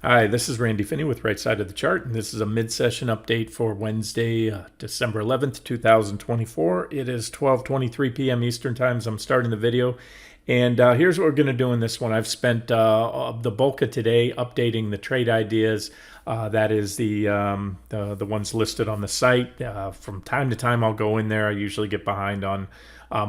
Hi, this is Randy Finney with Right Side of the Chart, and this is a mid-session update for Wednesday, December 11th, 2024. It is 12:23 p.m. Eastern Time as I'm starting the video, and here's what we're going to do in this one. I've spent the bulk of today updating the trade ideas. That is the ones listed on the site. From time to time, I'll go in there. I usually get behind on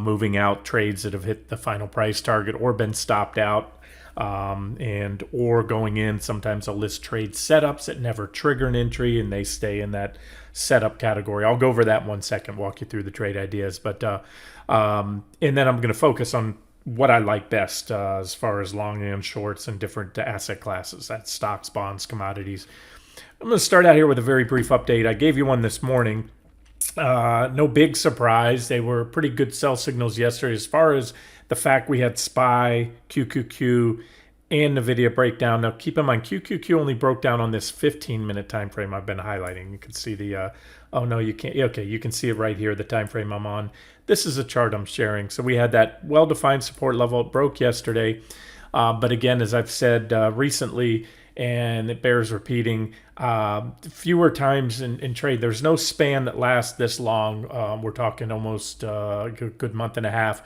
moving out trades that have hit the final price target or been stopped out. Or going in, sometimes I'll list trade setups that never trigger an entry and they stay in that setup category. I'll go over that in 1 second, walk you through the trade ideas, and then I'm going to focus on what I like best as far as long and shorts and different asset classes. That's stocks, bonds, commodities. I'm going to start out here with a very brief update. I gave you one this morning. No big surprise. They were pretty good sell signals yesterday as far as the fact we had SPY, QQQ, and NVIDIA breakdown. Now, keep in mind, QQQ only broke down on this 15-minute time frame I've been highlighting. You can see the, oh, no, you can't. Okay, you can see it right here, the time frame I'm on. This is a chart I'm sharing. So we had that well-defined support level. It broke yesterday. But again, as I've said recently, and it bears repeating, fewer times in trade. There's no span that lasts this long. We're talking almost a good month and a half,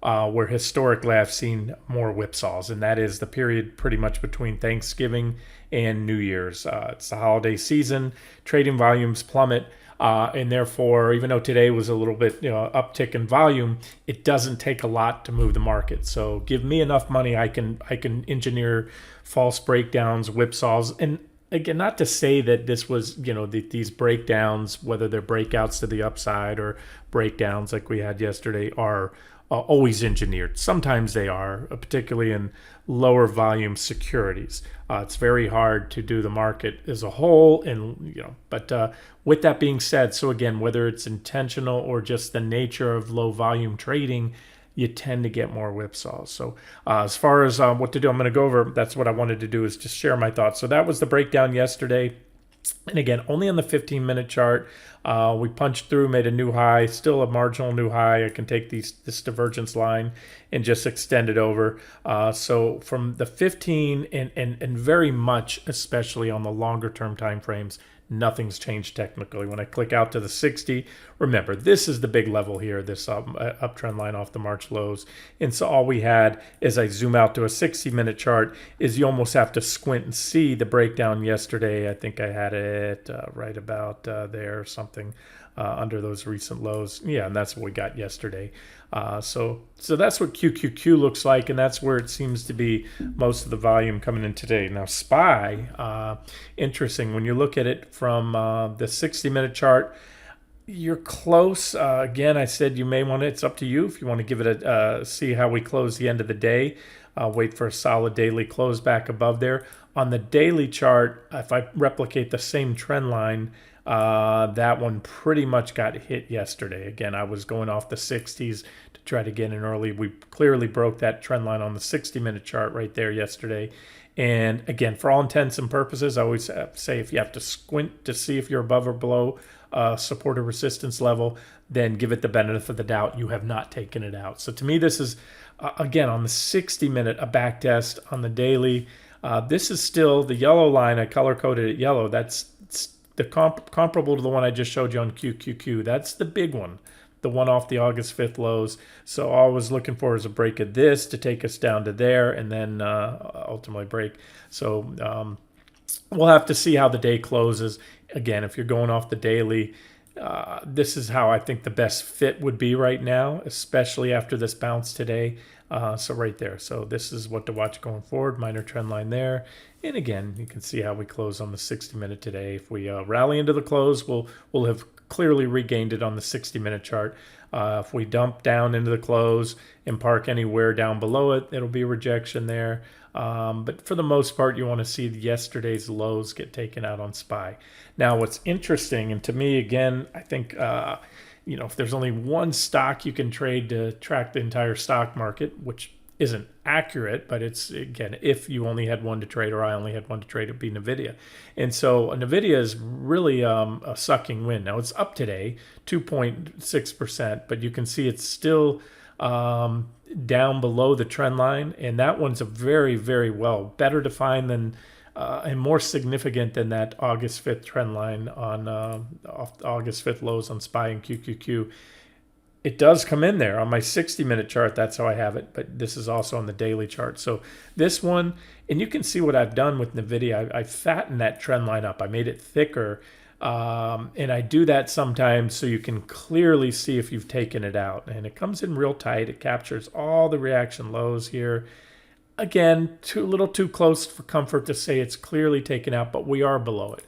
where historically I've seen more whipsaws, and that is the period pretty much between Thanksgiving and New Year's. It's the holiday season. Trading volumes plummet. And therefore, even though today was a little bit uptick in volume, it doesn't take a lot to move the market. So give me enough money, I can engineer false breakdowns, whipsaws, and again, not to say that this was these breakdowns, whether they're breakouts to the upside or breakdowns like we had yesterday, are always engineered. Sometimes they are, particularly in lower volume securities. It's very hard to do the market as a whole, and but with that being said, so again, whether it's intentional or just the nature of low volume trading, you tend to get more whipsaws. So as far as what to do, I'm going to go over, that's what I wanted to do, is just share my thoughts. So that was the breakdown yesterday. And again, only on the 15-minute chart. We punched through, made a new high, still a marginal new high. I can take this divergence line and just extend it over. So from the 15 and very much, especially on the longer term time frames, nothing's changed technically. When I click out to the 60, remember, this is the big level here, this uptrend line off the March lows. And so all we had, as I zoom out to a 60-minute chart, is you almost have to squint and see the breakdown yesterday. I think I had it right about there, something under those recent lows. Yeah, and that's what we got yesterday. So that's what QQQ looks like, and that's where it seems to be most of the volume coming in today. Now, SPY, interesting. When you look at it from the 60-minute chart, you're close. Again, I said you may want to, it's up to you if you want to give it a, see how we close the end of the day. Wait for a solid daily close back above there. On the daily chart, if I replicate the same trend line, that one pretty much got hit yesterday. Again, I was going off the 60s to try to get in early. We clearly broke that trend line on the 60-minute chart right there yesterday. And again, for all intents and purposes, I always say if you have to squint to see if you're above or below support or resistance level, then give it the benefit of the doubt. You have not taken it out. So to me, this is, again, on the 60-minute, a back test. On the daily, this is still the yellow line. I color-coded it yellow. That's the comparable to the one I just showed you on QQQ. That's the big one, the one off the August 5th lows. So all I was looking for is a break of this to take us down to there, and then ultimately break. So we'll have to see how the day closes. Again, if you're going off the daily, this is how I think the best fit would be right now, especially after this bounce today. So right there. So this is what to watch going forward. Minor trend line there. And again, you can see how we close on the 60-minute today. If we rally into the close, we'll have clearly regained it on the 60-minute chart. If we dump down into the close and park anywhere down below it, it'll be a rejection there. But for the most part, you want to see yesterday's lows get taken out on SPY. Now, what's interesting, and to me, again, I think, if there's only one stock you can trade to track the entire stock market, which isn't accurate, but it's, again, if you only had one to trade, or I only had one to trade, it'd be NVIDIA. And so NVIDIA is really a sucking wind. Now, it's up today, 2.6%, but you can see it's still down below the trend line, and that one's a very, very well better defined than and more significant than that August 5th trend line on August 5th lows on SPY and QQQ. It does come in there on my 60-minute chart. That's how I have it. But this is also on the daily chart. So this one, and you can see what I've done with NVIDIA. I fattened that trend line up. I made it thicker. And I do that sometimes so you can clearly see if you've taken it out. And it comes in real tight. It captures all the reaction lows here. Again, a little too close for comfort to say it's clearly taken out, but we are below it.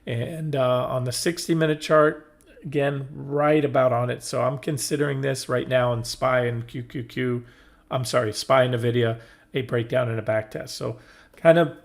And on the 60-minute chart, again, right about on it. So I'm considering this right now in SPY and QQQ. I'm sorry, SPY and NVIDIA, a breakdown and a back test. So kind of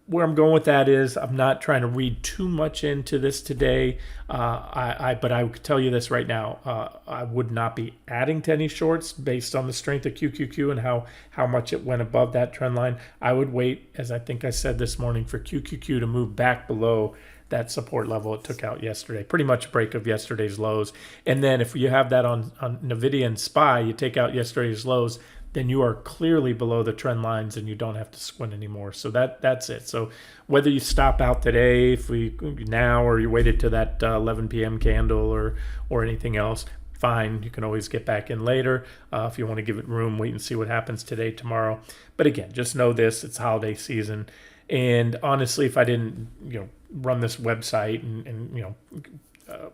where I'm going with that is I'm not trying to read too much into this today. But I would tell you this right now. I would not be adding to any shorts based on the strength of QQQ and how much it went above that trend line. I would wait, as I think I said this morning, for QQQ to move back below that support level it took out yesterday. Pretty much a break of yesterday's lows. And then if you have that on NVIDIA and SPY, you take out yesterday's lows, then you are clearly below the trend lines and you don't have to squint anymore. So that's it. So whether you stop out today, if we now, or you waited to that 11 p.m. candle or anything else, fine. You can always get back in later. If you want to give it room, wait and see what happens today, tomorrow. But again, just know this, it's holiday season. And honestly, if I didn't, run this website and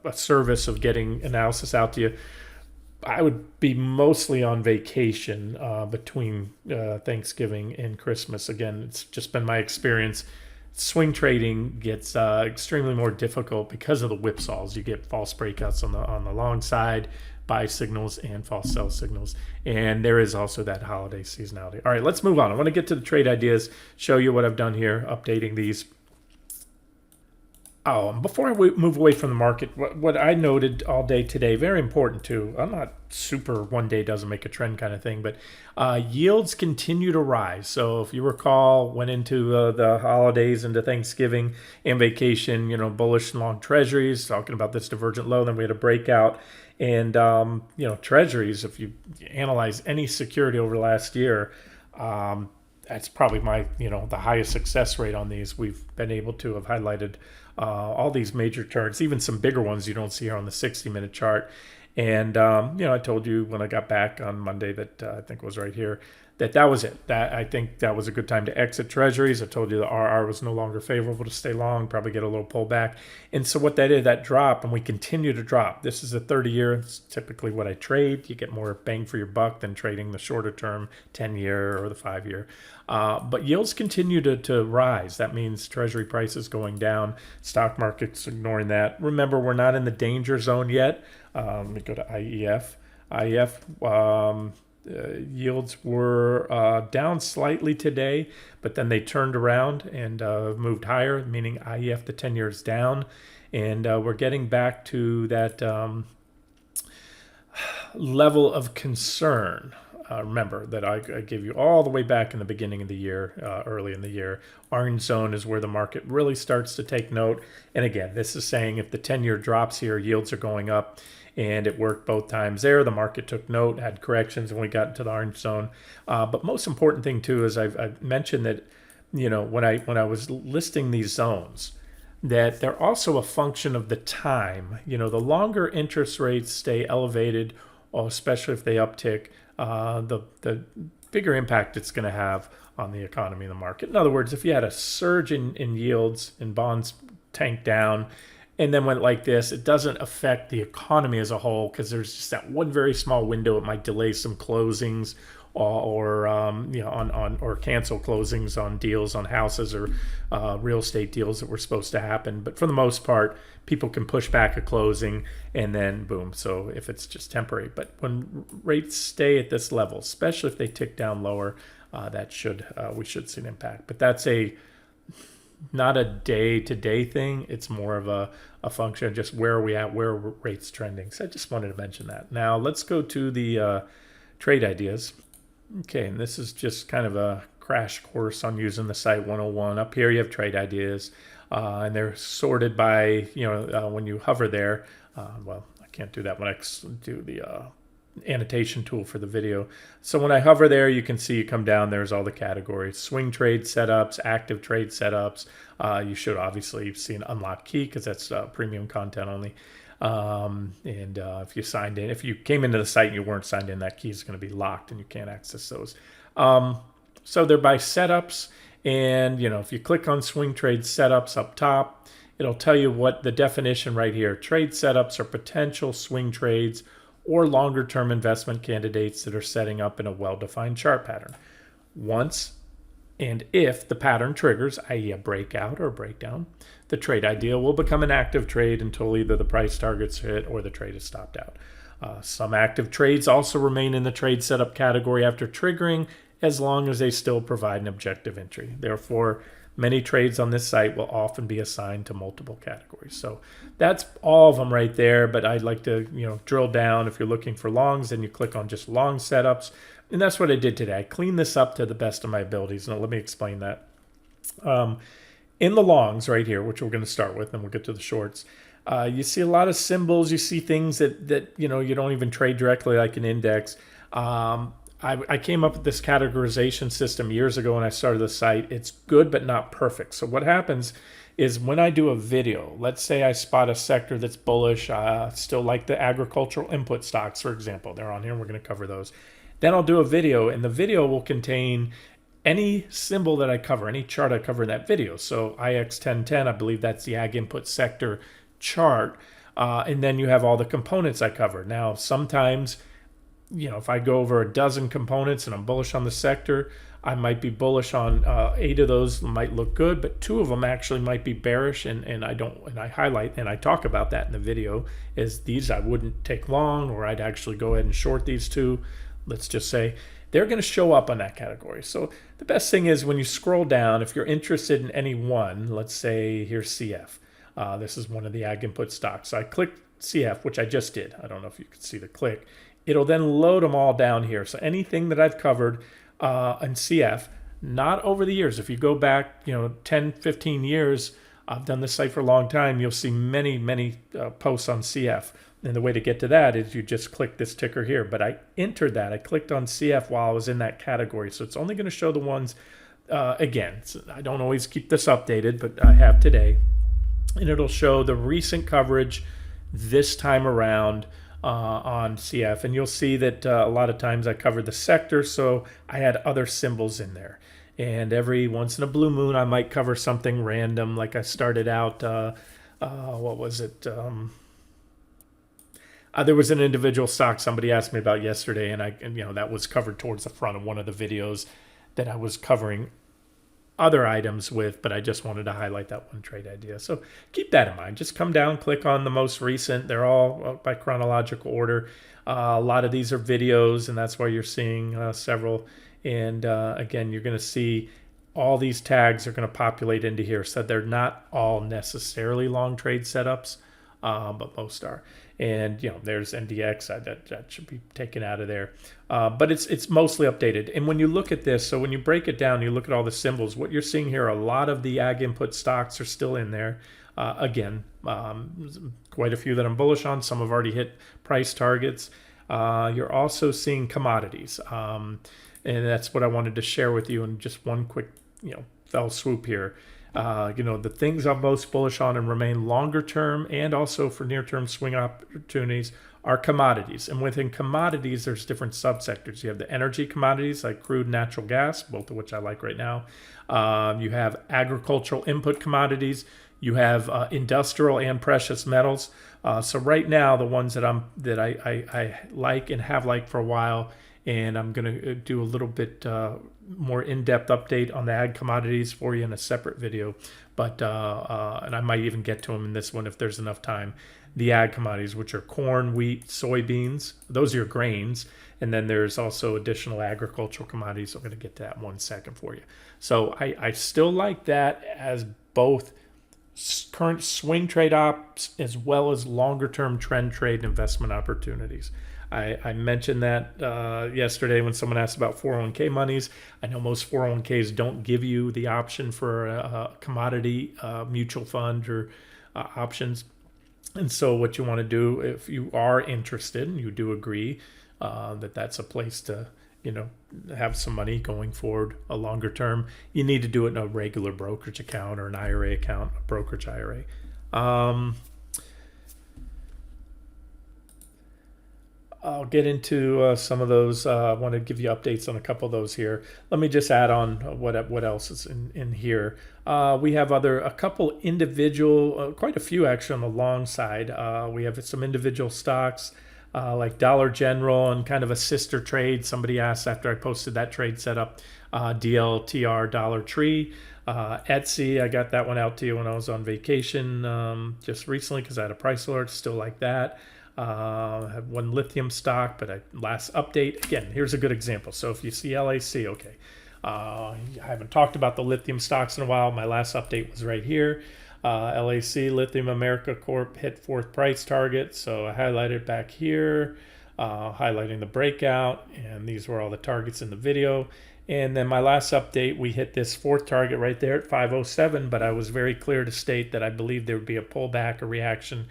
a service of getting analysis out to you, I would be mostly on vacation between Thanksgiving and Christmas. Again, it's just been my experience. Swing trading gets extremely more difficult because of the whipsaws. You get false breakouts on the long side, buy signals, and false sell signals. And there is also that holiday seasonality. All right, let's move on. I want to get to the trade ideas, show you what I've done here, updating these. Oh, before I move away from the market, what I noted all day today, very important too. I'm not super one day doesn't make a trend kind of thing, but yields continue to rise. So if you recall, went into the holidays, into Thanksgiving and vacation, bullish long treasuries, talking about this divergent low. Then we had a breakout. And, treasuries, if you analyze any security over the last year, that's probably my, the highest success rate on these. We've been able to have highlighted all these major charts, even some bigger ones you don't see here on the 60-minute chart. And, I told you when I got back on Monday that I think it was right here, that was it. That I think that was a good time to exit treasuries. I told you the RR was no longer favorable to stay long, probably get a little pullback. And so what that is, that drop, and we continue to drop. This is a 30-year. It's typically what I trade. You get more bang for your buck than trading the shorter term 10-year or the 5-year. But yields continue to rise. That means treasury prices going down. Stock market's ignoring that. Remember, we're not in the danger zone yet. Let me go to IEF. Yields were down slightly today, but then they turned around and moved higher, meaning IEF, the 10 years down. And we're getting back to that level of concern. Remember that I gave you all the way back in the beginning of the year, early in the year. Orange zone is where the market really starts to take note. And again, this is saying if the 10-year drops here, yields are going up. And it worked both times there. The market took note, had corrections, and we got into the orange zone. But most important thing, too, is I've mentioned that, when I was listing these zones, that they're also a function of the time. The longer interest rates stay elevated, or especially if they uptick, the bigger impact it's going to have on the economy and the market. In other words, if you had a surge in yields and bonds tank down and then went like this, it doesn't affect the economy as a whole because there's just that one very small window. It might delay some closings or cancel closings on deals on houses or real estate deals that were supposed to happen. But for the most part, people can push back a closing and then boom. So if it's just temporary, but when rates stay at this level, especially if they tick down lower, we should see an impact. But that's not a day-to-day thing. It's more of a function of just where are we at, where are rates trending. So I just wanted to mention that. Now let's go to the trade ideas. Okay, and this is just kind of a crash course on using the site 101. Up here you have trade ideas, and they're sorted by, when you hover there. Well, I can't do that when I do the annotation tool for the video. So when I hover there, you can see you come down, there's all the categories: swing trade setups, active trade setups. You should obviously see an unlock key because that's premium content only. And if you signed in, if you came into the site and you weren't signed in, that key is going to be locked and you can't access those. So they're by setups. And, if you click on swing trade setups up top, it'll tell you what the definition right here. Trade setups are potential swing trades or longer term investment candidates that are setting up in a well-defined chart pattern. Once and if the pattern triggers, i.e. a breakout or a breakdown, the trade idea will become an active trade until either the price target's hit or the trade is stopped out. Some active trades also remain in the trade setup category after triggering, as long as they still provide an objective entry. Therefore, many trades on this site will often be assigned to multiple categories. So that's all of them right there, but I'd like to drill down. If you're looking for longs, then you click on just long setups. And that's what I did today. I cleaned this up to the best of my abilities. Now let me explain that. In the longs right here, which we're going to start with, and we'll get to the shorts, you see a lot of symbols. You see things that you don't even trade directly, like an index. I came up with this categorization system years ago when I started the site. It's good, but not perfect. So what happens is when I do a video, let's say I spot a sector that's bullish, still like the agricultural input stocks, for example. They're on here, and we're going to cover those. Then I'll do a video, and the video will contain any symbol that I cover, any chart I cover in that video. So IX1010, I believe that's the ag input sector chart. And then you have all the components I cover. Now, sometimes, if I go over a dozen components and I'm bullish on the sector, I might be bullish on 8 of those might look good, but 2 of them actually might be bearish, and I highlight and I talk about that in the video. Is these I wouldn't take long, or I'd actually go ahead and short these 2. Let's just say they're going to show up on that category. So the best thing is when you scroll down, if you're interested in any one, let's say here's CF. This is one of the ag input stocks. So I click CF, which I just did. I don't know if you can see the click. It'll then load them all down here. So anything that I've covered in CF, not over the years. If you go back, 10, 15 years, I've done this site for a long time, you'll see many, many posts on CF. And the way to get to that is you just click this ticker here. But I entered that. I clicked on CF while I was in that category. So it's only going to show the ones, again, I don't always keep this updated, but I have today. And it'll show the recent coverage this time around on CF. And you'll see that a lot of times I covered the sector, so I had other symbols in there. And every once in a blue moon, I might cover something random. Like I started out, what was it? There was an individual stock somebody asked me about yesterday, and that was covered towards the front of one of the videos that I was covering other items with, but I just wanted to highlight that one trade idea. So keep that in mind. Just come down, click on the most recent. They're all by chronological order. A lot of these are videos, and that's why you're seeing several. And again, you're going to see all these tags are going to populate into here. So they're not all necessarily long trade setups, but most are. And there's NDX that should be taken out of there, but it's mostly updated. And when you look at this, so when you break it down, you look at all the symbols. What you're seeing here, a lot of the ag input stocks are still in there. Again, quite a few that I'm bullish on. Some have already hit price targets. You're also seeing commodities, and that's what I wanted to share with you in just one quick fell swoop here. The things I'm most bullish on and remain longer term and also for near term swing opportunities are commodities. And within commodities, there's different subsectors. You have the energy commodities like crude, natural gas, both of which I like right now. You have agricultural input commodities. You have industrial and precious metals. So right now, the ones that I like and have liked for a while, and I'm going to do a little bit more in-depth update on the ag commodities for you in a separate video. But and I might even get to them in this one if there's enough time. The ag commodities, which are corn, wheat, soybeans, those are your grains. And then there's also additional agricultural commodities. I'm going to get to that in 1 second for you. So I still like that as both current swing trade ops as well as longer term trend trade investment opportunities. I mentioned that yesterday when someone asked about 401k monies. I know most 401ks don't give you the option for a commodity mutual fund or options. And so what you want to do, if you are interested and you do agree, that's a place to, have some money going forward a longer term. You need to do it in a regular brokerage account or an IRA account, a brokerage IRA. I'll get into some of those. I want to give you updates on a couple of those here. Let me just add on what else is in here. We have a couple individual, quite a few actually on the long side. We have some individual stocks like Dollar General and kind of a sister trade. Somebody asked after I posted that trade setup, DLTR Dollar Tree. Etsy, I got that one out to you when I was on vacation just recently because I had a price alert, still like that. I have one lithium stock, but last update, again, here's a good example. So if you see LAC, okay, I haven't talked about the lithium stocks in a while. My last update was right here. LAC, Lithium America Corp, hit fourth price target. So I highlighted back here, highlighting the breakout, and these were all the targets in the video. And then my last update, we hit this fourth target right there at 507, but I was very clear to state that I believe there would be a pullback, a reaction,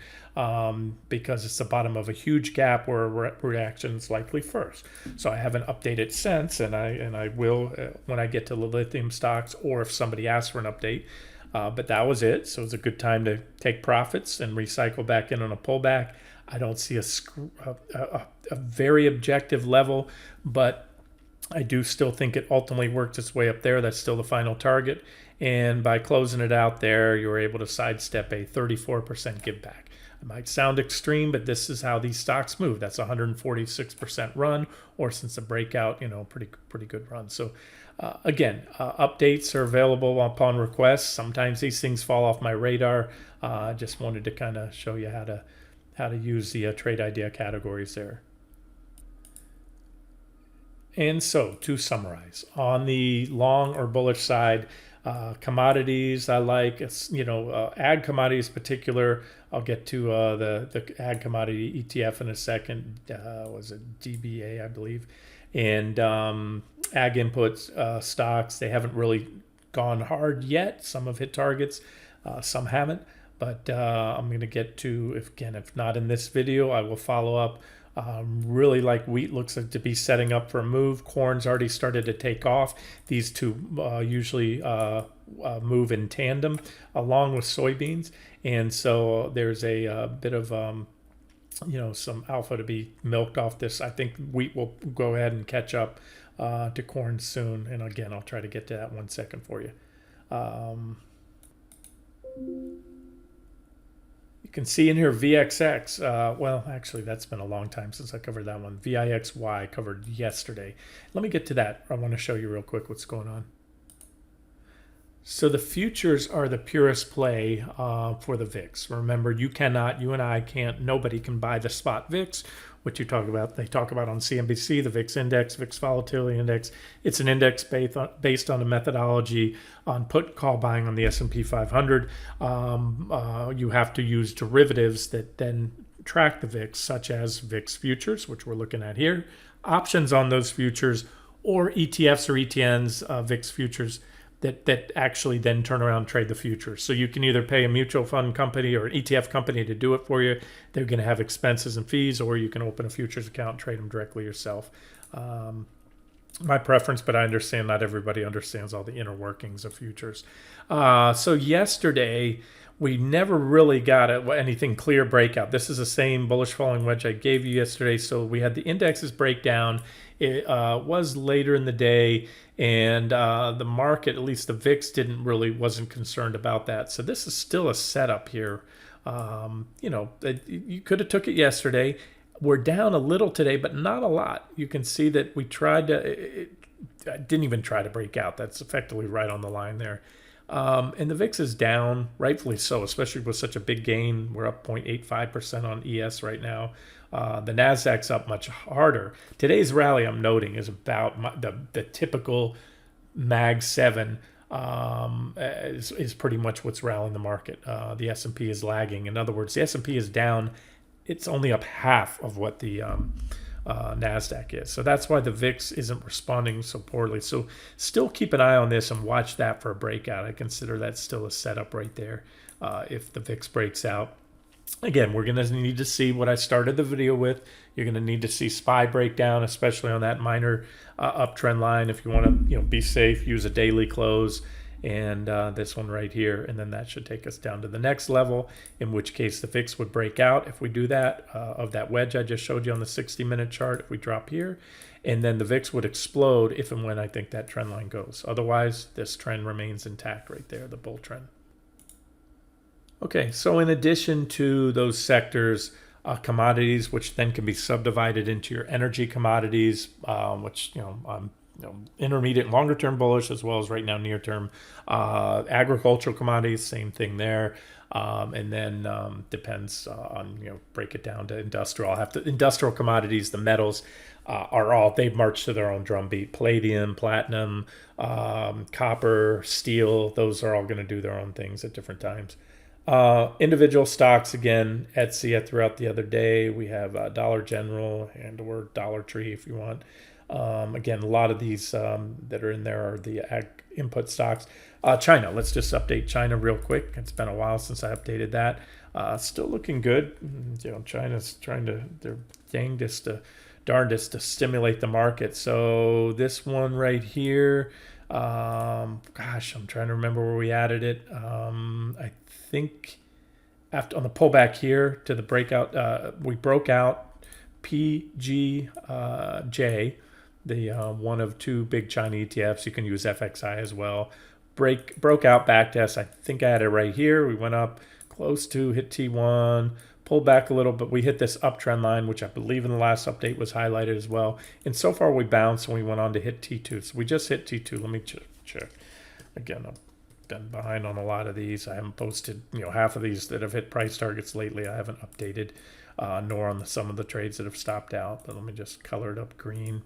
because it's the bottom of a huge gap where a reaction is likely first. So I haven't updated since, and I will when I get to the lithium stocks or if somebody asks for an update. But that was it. So it's a good time to take profits and recycle back in on a pullback. I don't see a very objective level, but I do still think it ultimately worked its way up there. That's still the final target. And by closing it out there, you were able to sidestep a 34% give back. It might sound extreme, but this is how these stocks move. That's a 146% run, or since the breakout, pretty good run. So again, updates are available upon request. Sometimes these things fall off my radar. I just wanted to kind of show you how to use the trade idea categories there. And so, to summarize, on the long or bullish side, commodities I like. Ag commodities in particular. I'll get to the ag commodity ETF in a second. Was it DBA, I believe, and ag inputs stocks. They haven't really gone hard yet. Some have hit targets, some haven't. But I'm going to get to, if not in this video, I will follow up. Really like wheat looks like to be setting up for a move. Corn's already started to take off. These two usually move in tandem along with soybeans. And so there's a bit of, some alpha to be milked off this. I think wheat will go ahead and catch up to corn soon. And again, I'll try to get to that 1 second for you. You can see in here VXX. Well, actually, that's been a long time since I covered that one. VIXY covered yesterday. Let me get to that. I want to show you real quick what's going on. So the futures are the purest play for the VIX. Remember, you and I can't, nobody can buy the spot VIX, which they talk about on CNBC, the VIX index, VIX volatility index. It's an index based on a methodology on put call buying on the S&P 500. You have to use derivatives that then track the VIX, such as VIX futures, which we're looking at here, options on those futures, or ETFs or ETNs, VIX futures, that actually then turn around and trade the futures. So you can either pay a mutual fund company or an ETF company to do it for you. They're going to have expenses and fees, or you can open a futures account and trade them directly yourself. My preference, but I understand not everybody understands all the inner workings of futures. So yesterday, we never really got anything clear breakout. This is the same bullish falling wedge I gave you yesterday. So we had the indexes break down. It was later in the day, and the market, at least the VIX, wasn't concerned about that. So this is still a setup here. You could have took it yesterday. We're down a little today, but not a lot. You can see that we tried to. I didn't even try to break out. That's effectively right on the line there. And the VIX is down, rightfully so, especially with such a big gain. We're up 0.85% on ES right now. The NASDAQ's up much harder. Today's rally, I'm noting, is about the typical Mag 7 is pretty much what's rallying the market. The S&P is lagging. In other words, the S&P is down. It's only up half of what the NASDAQ is. So that's why the VIX isn't responding so poorly. So still keep an eye on this and watch that for a breakout. I consider that still a setup right there if the VIX breaks out. Again, we're going to need to see what I started the video with. You're going to need to see SPY breakdown, especially on that minor uptrend line. If you want to, be safe, use a daily close, and this one right here, and then that should take us down to the next level. In which case, the VIX would break out if we do that of that wedge I just showed you on the 60-minute chart. If we drop here, and then the VIX would explode if and when I think that trend line goes. Otherwise, this trend remains intact right there, the bull trend. Okay, so in addition to those sectors, commodities, which then can be subdivided into your energy commodities, which I'm intermediate and longer term bullish, as well as right now near term. Agricultural commodities, same thing there. And then depends on, break it down to industrial. Industrial commodities, the metals are all, they've marched to their own drumbeat. Palladium, platinum, copper, steel, those are all going to do their own things at different times. Individual stocks, again, Etsy throughout the other day. We have Dollar General and or Dollar Tree if you want. Again, a lot of these that are in there are the ag input stocks. China, let's just update China real quick. It's been a while since I updated that. Still looking good. China's trying to, their darndest to stimulate the market. So this one right here, gosh, I'm trying to remember where we added it. I think after on the pullback here to the breakout, we broke out PGJ, the one of two big China ETFs. You can use FXI as well. Broke out back test. I think I had it right here. We went up close to hit T1, pulled back a little, but we hit this uptrend line, which I believe in the last update was highlighted as well. And so far we bounced and we went on to hit T2. So we just hit T2. Let me check. Again, I've been behind on a lot of these. I haven't posted, half of these that have hit price targets lately. I haven't updated, nor on some of the trades that have stopped out. But let me just color it up green.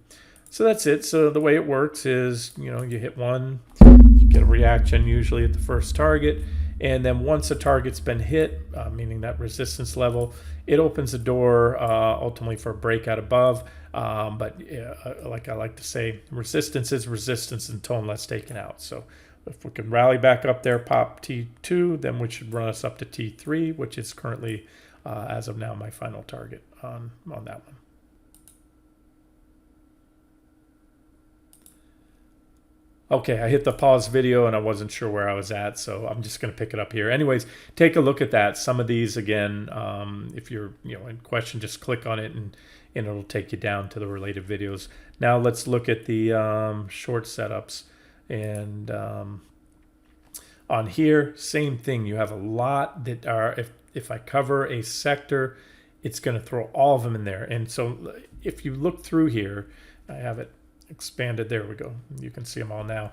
So that's it. So the way it works is, you hit one, you get a reaction usually at the first target. And then once a target's been hit, meaning that resistance level, it opens the door ultimately for a breakout above. But like I like to say, resistance is resistance until unless taken out. So if we can rally back up there, pop T2, then we should run us up to T3, which is currently, as of now, my final target on that one. Okay, I hit the pause video and I wasn't sure where I was at, so I'm just going to pick it up here. Anyways, take a look at that. Some of these, again, if you're in question, just click on it and it'll take you down to the related videos. Now let's look at the short setups. And on here, same thing. You have a lot that are, if I cover a sector, it's going to throw all of them in there. And so if you look through here, I have it expanded. There we go. You can see them all now.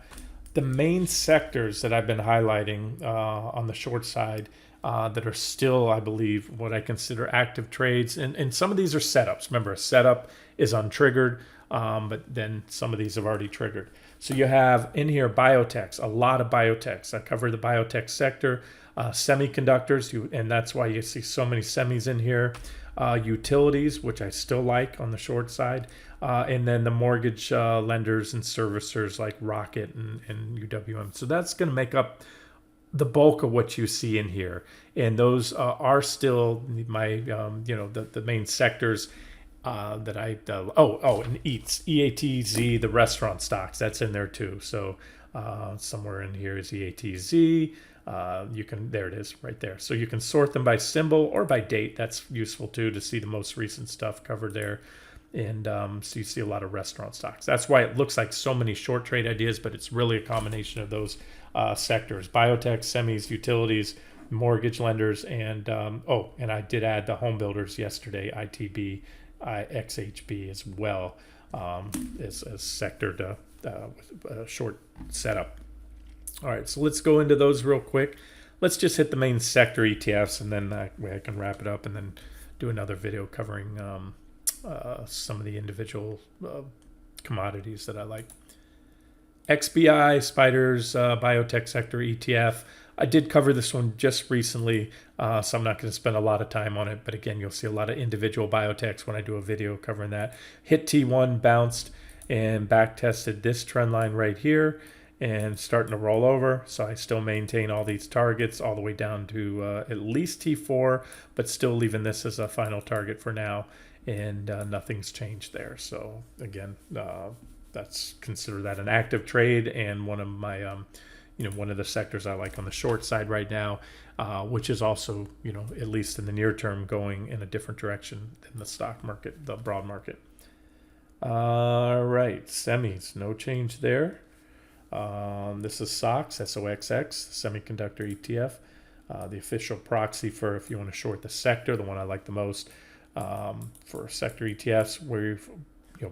The main sectors that I've been highlighting on the short side that are still, I believe, what I consider active trades. And some of these are setups. Remember, a setup is untriggered, but then some of these have already triggered. So you have in here biotechs, a lot of biotechs. I cover the biotech sector, semiconductors, and that's why you see so many semis in here. Utilities, which I still like on the short side, and then the mortgage lenders and servicers like Rocket and UWM. So that's going to make up the bulk of what you see in here, and those are still my the main sectors that I and EATZ, the restaurant stocks, that's in there too. So somewhere in here is EATZ. You can, there it is right there. So you can sort them by symbol or by date. That's useful too, to see the most recent stuff covered there. And so you see a lot of restaurant stocks. That's why it looks like so many short trade ideas, but it's really a combination of those sectors: biotech, semis, utilities, mortgage lenders, and and I did add the home builders yesterday, ITB, XHB as well, as a sector to with a short setup. All right, so let's go into those real quick. Let's just hit the main sector ETFs, and then that way I can wrap it up and then do another video covering some of the individual commodities that I like. XBI, Spiders, Biotech Sector ETF. I did cover this one just recently, so I'm not going to spend a lot of time on it. But again, you'll see a lot of individual biotechs when I do a video covering that. Hit T1, bounced, and back tested this trend line right here. and starting to roll over. So I still maintain all these targets all the way down to at least T4, but still leaving this as a final target for now. And nothing's changed there. So again, that's consider that an active trade and one of my one of the sectors I like on the short side right now, which is also, at least in the near term, going in a different direction than the stock market, the broad market. All right, semis, no change there. This is SOX, SOXX, semiconductor ETF, the official proxy for if you want to short the sector, the one I like the most. For sector ETFs, we've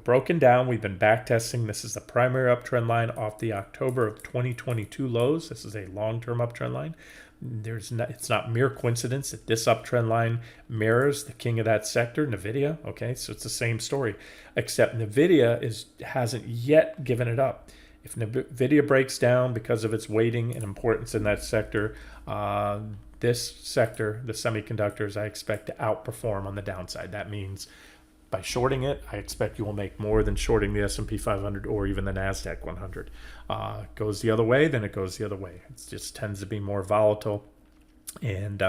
broken down. We've been back testing. This is the primary uptrend line off the October of 2022 lows. This is a long-term uptrend line. It's not mere coincidence that this uptrend line mirrors the king of that sector, NVIDIA. Okay, so it's the same story, except NVIDIA hasn't yet given it up. If NVIDIA breaks down because of its weighting and importance in that sector, this sector, the semiconductors, I expect to outperform on the downside. That means by shorting it, I expect you will make more than shorting the S&P 500 or even the NASDAQ 100. Goes the other way, then it goes the other way. It just tends to be more volatile. And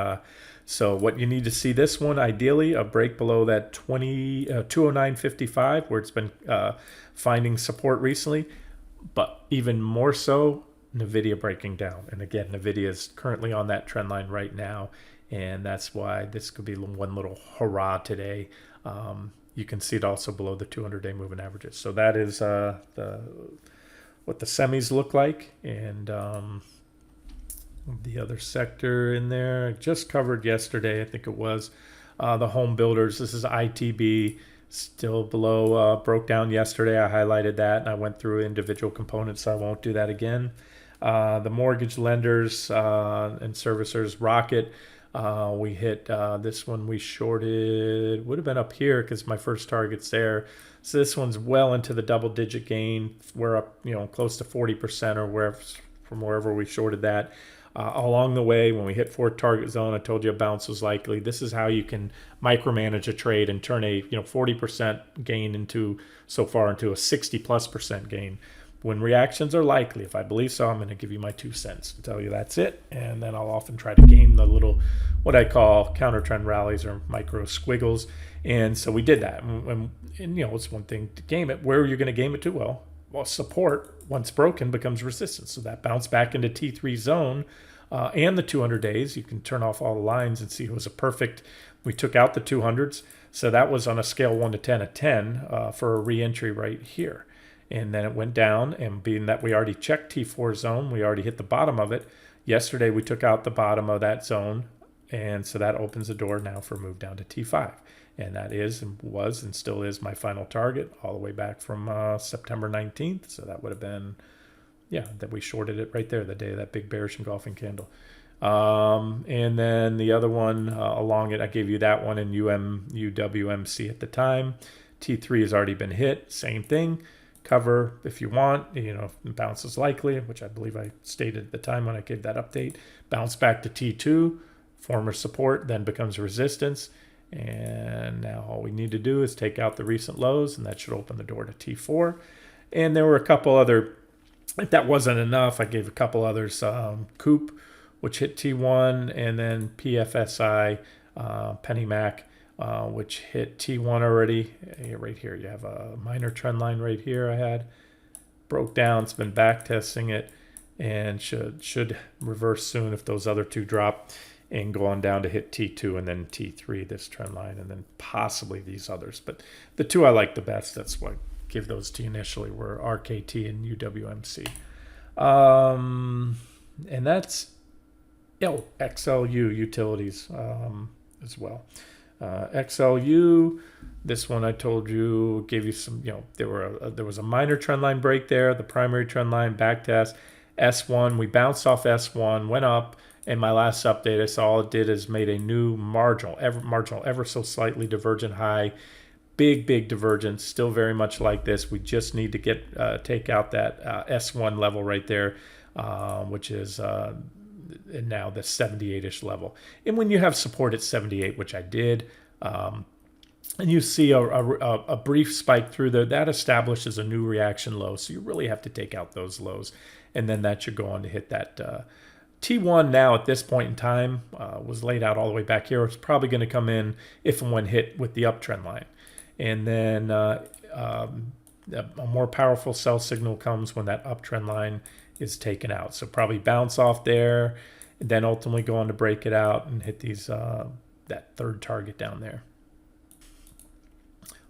so what you need to see this one, ideally, a break below that 209.55, where it's been finding support recently. But even more so, NVIDIA breaking down. And again, NVIDIA is currently on that trend line right now. And that's why this could be one little hurrah today. You can see it also below the 200-day moving averages. So that is what the semis look like. And the other sector in there, just covered yesterday, I think it was, the home builders. This is ITB, still below, broke down yesterday. I highlighted that, and I went through individual components, so I won't do that again. The mortgage lenders and servicers, Rocket, we hit this one we shorted, would have been up here because my first target's there. So this one's well into the double digit gain. We're up, close to 40% or from wherever we shorted that. Along the way, when we hit fourth target zone, I told you a bounce was likely. This is how you can micromanage a trade and turn a 40% gain into a 60+% gain. When reactions are likely, if I believe so, I'm going to give you my 2 cents and tell you that's it. And then I'll often try to game the little, what I call counter trend rallies or micro squiggles. And so we did that. And it's one thing to game it. Where are you going to game it to? Well, support, once broken, becomes resistance. So that bounce back into T3 zone and the 200 days. You can turn off all the lines and see it was a perfect. We took out the 200s. So that was on a scale 1 to 10, a 10 for a re-entry right here. And then it went down, and being that we already checked T4 zone, we already hit the bottom of it. Yesterday, we took out the bottom of that zone, and so that opens the door now for a move down to T5. And that is and was and still is my final target all the way back from September 19th. So that would have been, that we shorted it right there, the day of that big bearish engulfing candle. And then the other one along it, I gave you that one in UWMC at the time. T3 has already been hit, same thing. Cover if you want, if bounce is likely, which I believe I stated at the time when I gave that update. Bounce back to T2, former support, then becomes resistance. And now all we need to do is take out the recent lows, and that should open the door to T4. And there were a couple other, if that wasn't enough, I gave a couple others. Coop, which hit T1, and then PFSI, Penny Mac, which hit T1 already. Right here, you have a minor trend line right here I had. Broke down, it's been back testing it, and should reverse soon if those other two drop, and go on down to hit T2 and then T3, this trend line, and then possibly these others. But the two I like the best, that's why I give those to you initially, were RKT and UWMC. And that's XLU utilities as well. XLU, this one I told you, gave you some, there was a minor trend line break there, the primary trend line back test. S1, we bounced off S1, went up, and my last update, I saw all it did is made a new marginal, ever so slightly divergent high. Big divergence, still very much like this. We just need to take out that S1 level right there, which is now the 78-ish level. And when you have support at 78, which I did, and you see a brief spike through there, that establishes a new reaction low. So you really have to take out those lows. and then that should go on to hit that T1 now at this point in time was laid out all the way back here. It's probably going to come in if and when hit with the uptrend line. And then a more powerful sell signal comes when that uptrend line is taken out. So probably bounce off there, and then ultimately go on to break it out and hit these that third target down there.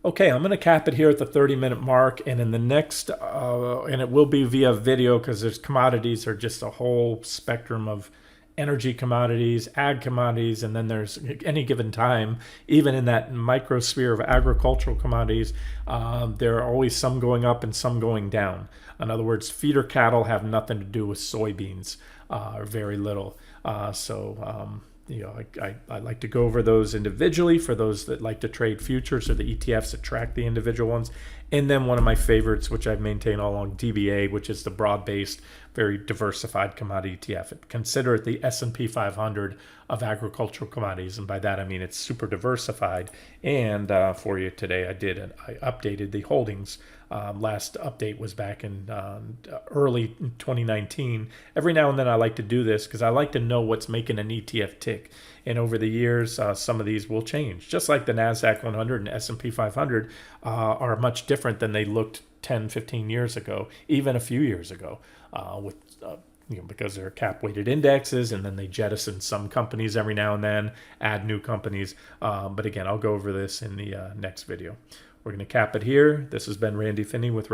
Okay, I'm going to cap it here at the 30-minute mark, and in the next, and it will be via video because there's commodities are just a whole spectrum of energy commodities, ag commodities, and then there's any given time, even in that microsphere of agricultural commodities, there are always some going up and some going down. In other words, feeder cattle have nothing to do with soybeans, or very little. You know, I like to go over those individually for those that like to trade futures or the ETFs that track the individual ones. And then one of my favorites, which I've maintained all along, DBA, which is the broad-based, very diversified commodity ETF. Consider it the S&P 500 of agricultural commodities. And by that, I mean it's super diversified. And for you today, I updated the holdings. Last update was back in early 2019. Every now and then I like to do this because I like to know what's making an ETF tick. And over the years, some of these will change. Just like the NASDAQ 100 and S&P 500 are much different than they looked 10, 15 years ago, even a few years ago, because they're cap-weighted indexes, and then they jettison some companies every now and then, add new companies. But again, I'll go over this in the next video. We're going to cap it here. This has been Randy Finney with